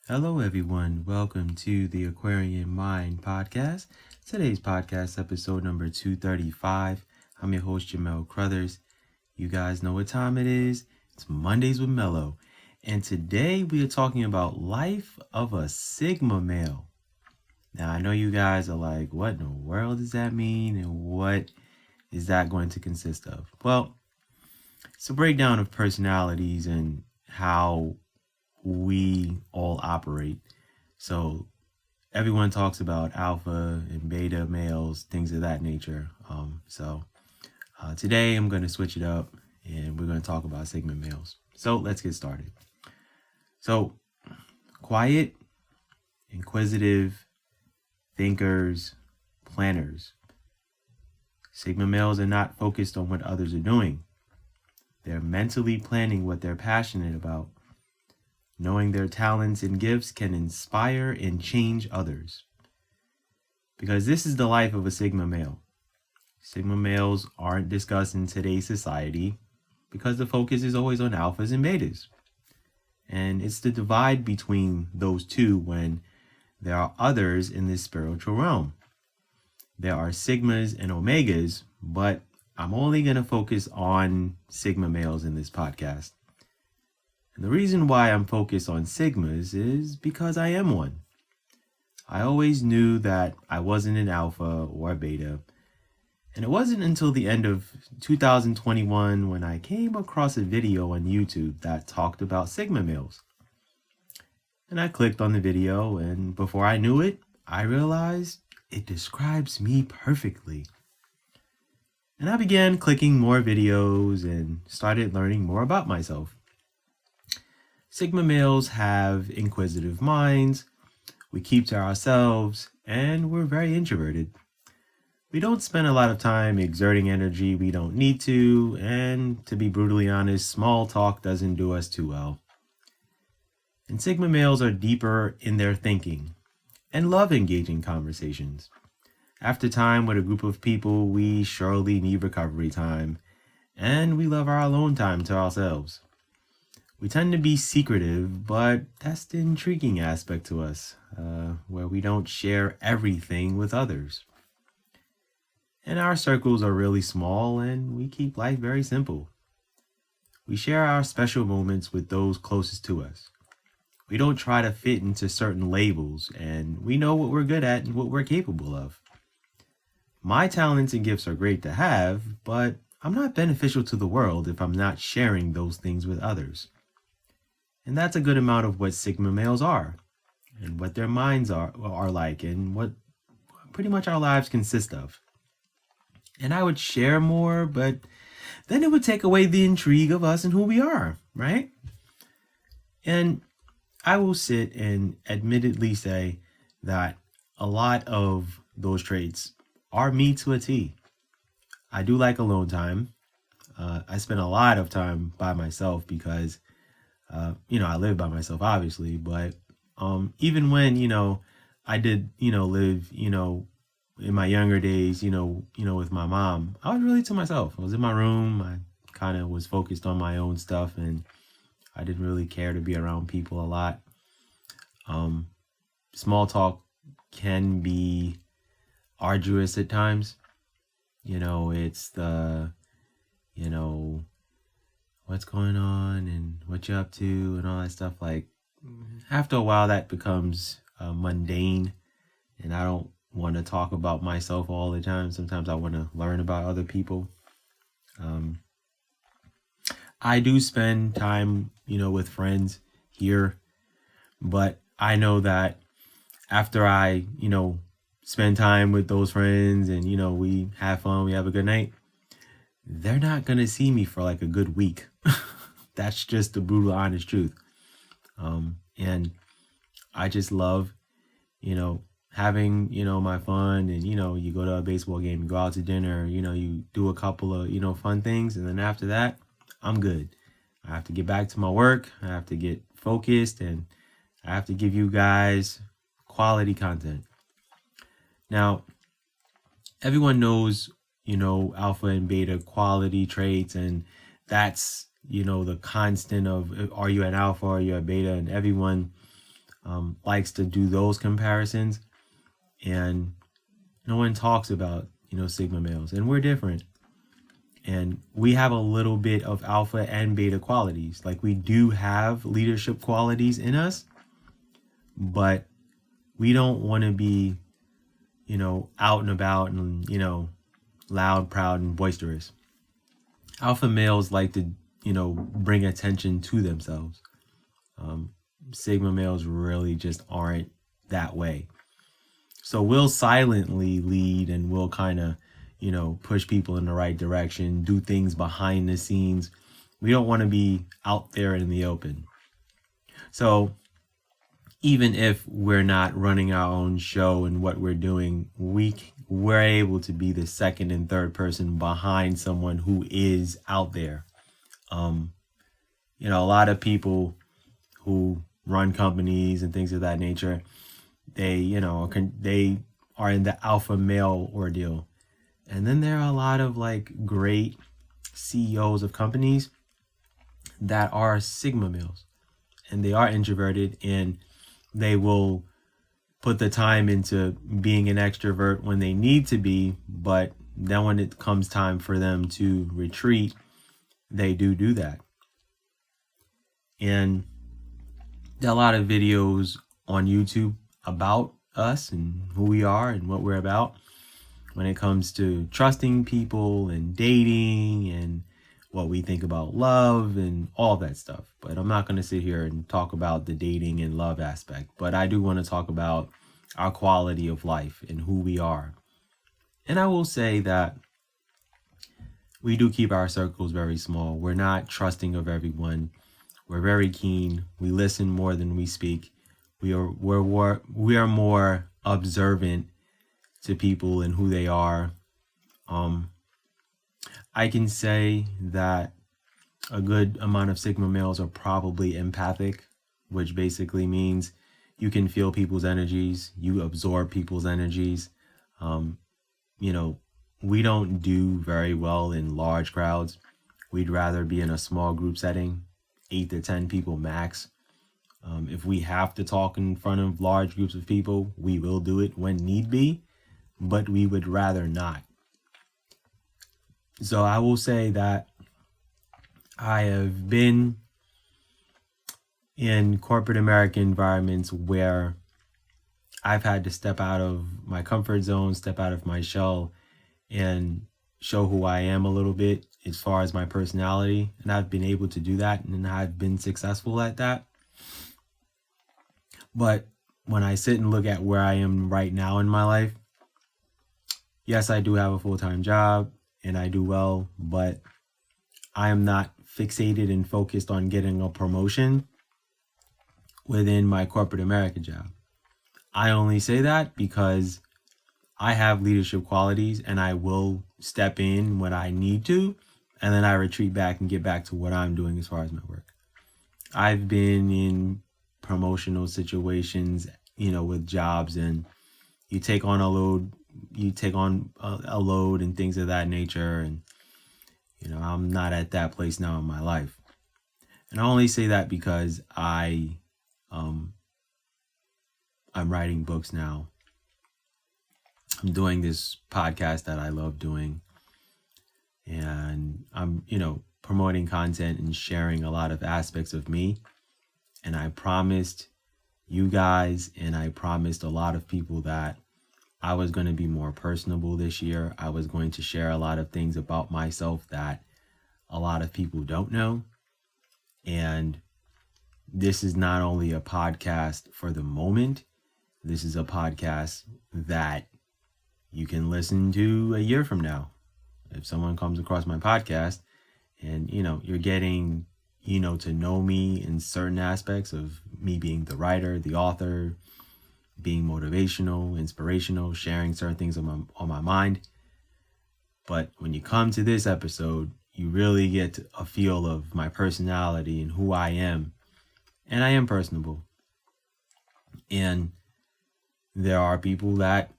Hello, everyone. Welcome to the Aquarian Mind podcast. Today's podcast, episode number 235. I'm your host, Jamel Crothers. You guys know what time it is. It's Mondays with Mello. And today we are talking about life of a Sigma male. Now, I know you guys are like, what in the world does that mean? And what is that going to consist of? Well, it's a breakdown of personalities and how we all operate. So everyone talks about alpha and beta males, things of that nature. Today I'm going to switch it up and we're going to talk about Sigma males. So let's get started. So quiet, inquisitive, thinkers, planners. Sigma males are not focused on what others are doing. They're mentally planning what they're passionate about. Knowing their talents and gifts can inspire and change others. Because this is the life of a Sigma male. Sigma males aren't discussed in today's society because the focus is always on alphas and betas. And it's the divide between those two when there are others in this spiritual realm. There are Sigmas and Omegas, but I'm only going to focus on Sigma males in this podcast. And the reason why I'm focused on Sigmas is because I am one. I always knew that I wasn't an alpha or a beta. And it wasn't until the end of 2021 when I came across a video on YouTube that talked about Sigma males. And I clicked on the video, and before I knew it, I realized it describes me perfectly. And I began clicking more videos and started learning more about myself. Sigma males have inquisitive minds, we keep to ourselves, and we're very introverted. We don't spend a lot of time exerting energy we don't need to, and to be brutally honest, small talk doesn't do us too well. And Sigma males are deeper in their thinking and love engaging conversations. After time with a group of people, we surely need recovery time, and we love our alone time to ourselves. We tend to be secretive, but that's the intriguing aspect to us, where we don't share everything with others. And our circles are really small, and we keep life very simple. We share our special moments with those closest to us. We don't try to fit into certain labels, and we know what we're good at and what we're capable of. My talents and gifts are great to have, but I'm not beneficial to the world if I'm not sharing those things with others. And that's a good amount of what Sigma males are, and what their minds are like, and what pretty much our lives consist of. And I would share more, but then it would take away the intrigue of us and who we are, right? And I will sit and admittedly say that a lot of those traits are me to a T. I do like alone time. I spend a lot of time by myself because I live by myself, obviously, but even when, I did, live, in my younger days, with my mom, I was really to myself. I was in my room. I kind of was focused on my own stuff, and I didn't really care to be around people a lot. Small talk can be arduous at times. It's the, what's going on and what you're up to and all that stuff. Like, after a while that becomes mundane, and I don't want to talk about myself all the time. Sometimes I want to learn about other people. I do spend time, with friends here, but I know that after I, spend time with those friends and, we have fun, we have a good night, they're not going to see me for like a good week. That's just the brutal, honest truth. And I just love, having, my fun, and, you go to a baseball game, you go out to dinner, you do a couple of, fun things. And then after that, I'm good. I have to get back to my work. I have to get focused, and I have to give you guys quality content. Now, everyone knows, alpha and beta quality traits, and that's, the constant of, are you an alpha or are you a beta? And everyone likes to do those comparisons, and no one talks about, Sigma males, and we're different. And we have a little bit of alpha and beta qualities. Like, we do have leadership qualities in us, but we don't want to be, out and about and, loud, proud, and boisterous. Alpha males like to, bring attention to themselves. Sigma males really just aren't that way. So we'll silently lead, and we'll kind of, push people in the right direction, do things behind the scenes. We don't want to be out there in the open. So even if we're not running our own show and what we're doing, we're able to be the second and third person behind someone who is out there. A lot of people who run companies and things of that nature, they are in the alpha male ordeal. And then there are a lot of like great CEOs of companies that are Sigma males, and they are introverted, and they will put the time into being an extrovert when they need to be, but then when it comes time for them to retreat, they do that. And there are a lot of videos on YouTube about us and who we are and what we're about when it comes to trusting people and dating and what we think about love and all that stuff. But I'm not going to sit here and talk about the dating and love aspect, but I do want to talk about our quality of life and who we are. And I will say that we do keep our circles very small. We're not trusting of everyone. We're very keen. We listen more than we speak. We are more observant to people and who they are. I can say that a good amount of Sigma males are probably empathic, which basically means you can feel people's energies, you absorb people's energies. We don't do very well in large crowds. We'd rather be in a small group setting, 8 to 10 people max. If we have to talk in front of large groups of people, we will do it when need be, but we would rather not. So I will say that I have been in corporate American environments where I've had to step out of my comfort zone, step out of my shell, and show who I am a little bit as far as my personality. And I've been able to do that, and I've been successful at that. But when I sit and look at where I am right now in my life, yes, I do have a full-time job and I do well, but I am not fixated and focused on getting a promotion within my corporate America job. I only say that because I have leadership qualities, and I will step in when I need to, and then I retreat back and get back to what I'm doing as far as my work. I've been in promotional situations, with jobs, and you take on a load and things of that nature. And, I'm not at that place now in my life. And I only say that because I'm writing books now. I'm doing this podcast that I love doing, and I'm, promoting content and sharing a lot of aspects of me. And I promised you guys, and I promised a lot of people that I was going to be more personable this year. I was going to share a lot of things about myself that a lot of people don't know. And this is not only a podcast for the moment. This is a podcast that you can listen to a year from now. If someone comes across my podcast and, you're getting, to know me in certain aspects of me being the writer, the author, being motivational, inspirational, sharing certain things on my mind. But when you come to this episode, you really get a feel of my personality and who I am. And I am personable. And there are people that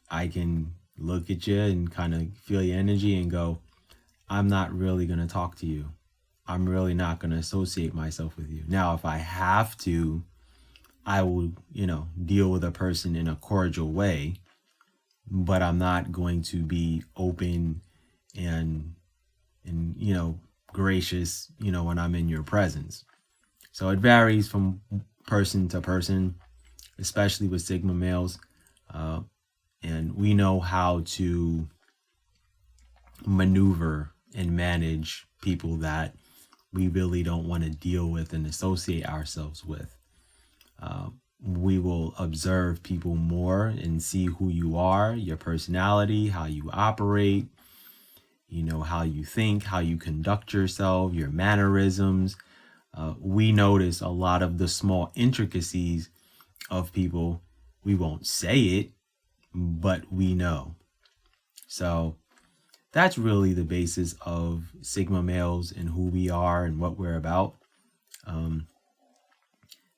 I can look at you and kind of feel your energy and go, I'm not really going to talk to you. I'm really not going to associate myself with you. Now, if I have to, I will, deal with a person in a cordial way, but I'm not going to be open and gracious, when I'm in your presence. So it varies from person to person, especially with Sigma males. And we know how to maneuver and manage people that we really don't want to deal with and associate ourselves with. We will observe people more and see who you are, your personality, how you operate, how you think, how you conduct yourself, your mannerisms. We notice a lot of the small intricacies of people. We won't say it, but we know. So that's really the basis of Sigma males and who we are and what we're about.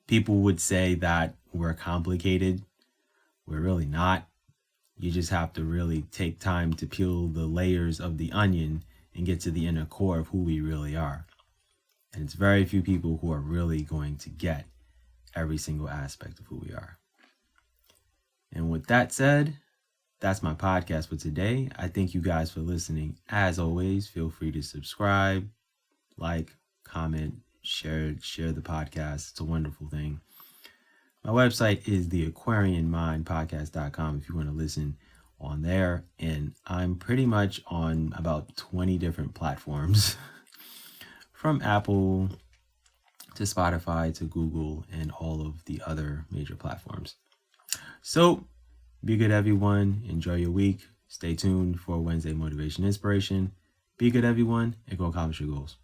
People would say that we're complicated. We're really not. You just have to really take time to peel the layers of the onion and get to the inner core of who we really are. And it's very few people who are really going to get every single aspect of who we are. And with that said, that's my podcast for today. I thank you guys for listening. As always, feel free to subscribe, like, comment, share the podcast. It's a wonderful thing. My website is theaquarianmindpodcast.com if you want to listen on there. And I'm pretty much on about 20 different platforms from Apple to Spotify to Google and all of the other major platforms. So be good, everyone. Enjoy your week. Stay tuned for Wednesday Motivation Inspiration. Be good, everyone, and go accomplish your goals.